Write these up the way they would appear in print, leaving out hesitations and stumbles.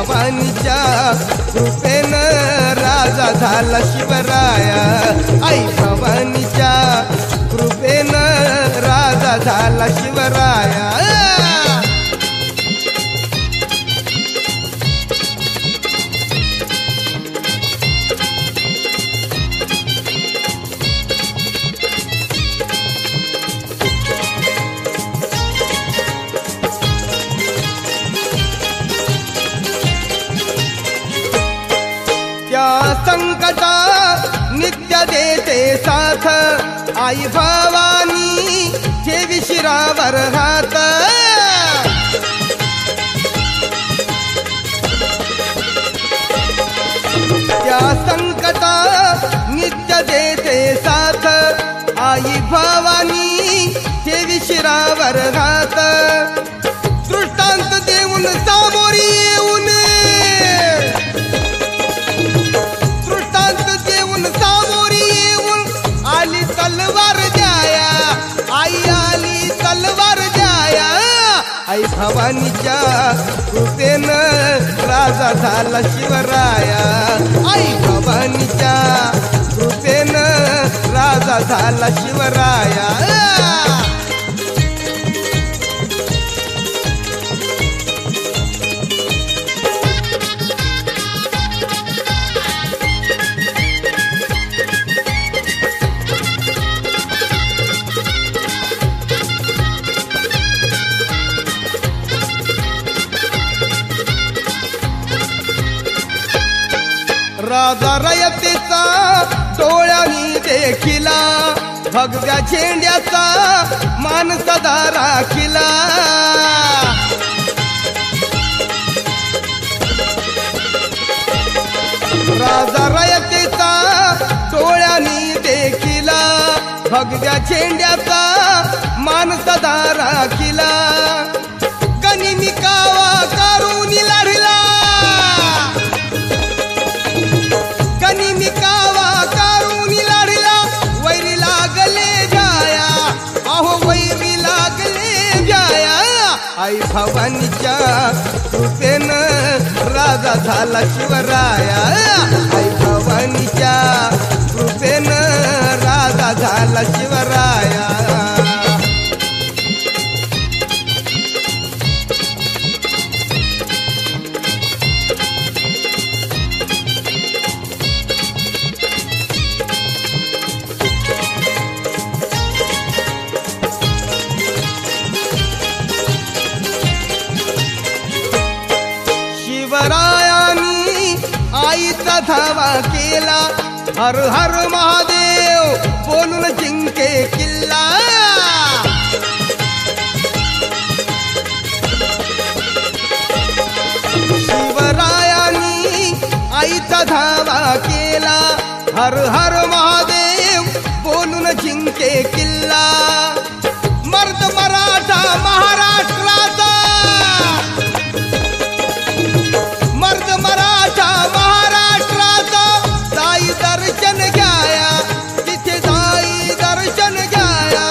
भवानीच्या कृपेनं राजा झाला शिवराया, आई भवानीच्या कृपेनं राजा झाला शिवराया। संकटा नित्य देते साथ, आई भवानी ठेवी शिरावर हात। त्या संकटा नित्य देते साथ, आई भवानी ठेवी शिरावर हात। दृष्टांत देऊन सामोरी येऊन, सामोरी येऊन आली तलवार द्याया, आई आली तलवार द्याया। आई भवानीच्या कृपेनं राजा झाला शिवराया, आई भवानीच्या कृपेनं राजा झाला शिवराया। राजा रयतेचा डोळ्यांनी देखिला, भगव्या झेंड्याचा मान सदा राखिला। राजा रयतेचा डोळ्यांनी देखिला, भगव्या झेंड्याचा मान सदा राखिला। गनिमी कावा करून लढला, गनिमी कावा करून लढला। वैरी लागले जाया, अहो वैरी लागले जाया। आई भवानीच्या कृपेनं राजा झाला शिवराया, आई भवानीच्या कृपेनं राजा झाला शिवराया। शिवरायांनी आईचा धावा केला, हर हर महादेव बोलून जिंके किल्ला। शिवरायांनी आईचा धावा केला, हर हर महादेव बोलून जिंके किल्ला। मर्द मराठा महाराष्ट्राचा, मर्द मराठा महाराष्ट्राचा जाई दर्शन घ्याया, तिथे जाई दर्शन घ्याया।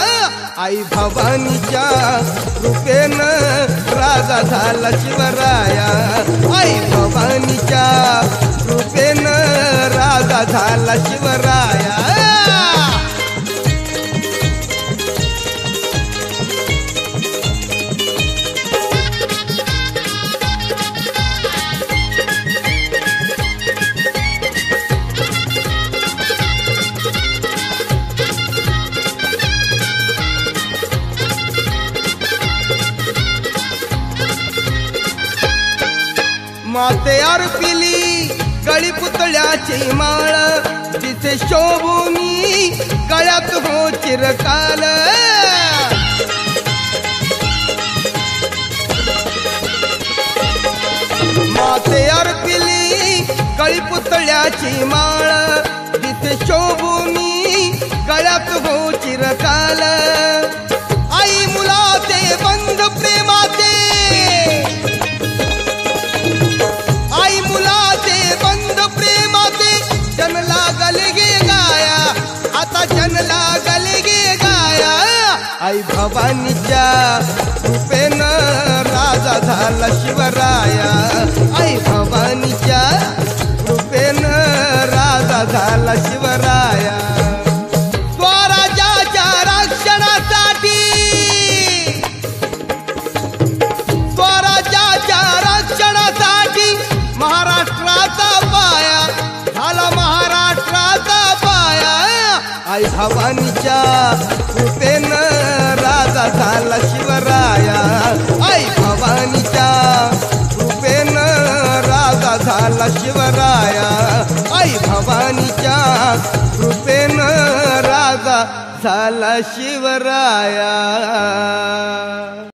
आई भवानीच्या कृपेनं राजा झाला शिवराया, आई भवानीच्या कृपेनं राजा झाला शिवराया। माते अर्पिली गळी पुतळ्याची माळ, तिथे शोभूनी गळ्यात हो चिरकाल। माते अर्पिली गळी पुतळ्याची माळ, तिथे शोभूनी गळ्यात हो चिरकाल। आई मुलाचे बंध प्रेमाचे, आई मुलाचे बंध प्रेमाचे जन लागल गे गाया, आता जन लागल गे गाया। आई भवानीच्या कृपेनं राजा झाला शिवराया, आई भवानी शिवराया स्वराज्याच्या रक्षणासाठी स्वराज्याच्या रक्षणासाठी महाराष्ट्राचा पाया झाला महाराष्ट्राचा पाया आई भवानीच्या कृपेनं राजा झाला शिवराया आई भवानीच्या कृपेनं राजा झाला शिवराया आई भवानीच्या कृपेनं राजा झाला शिवराया।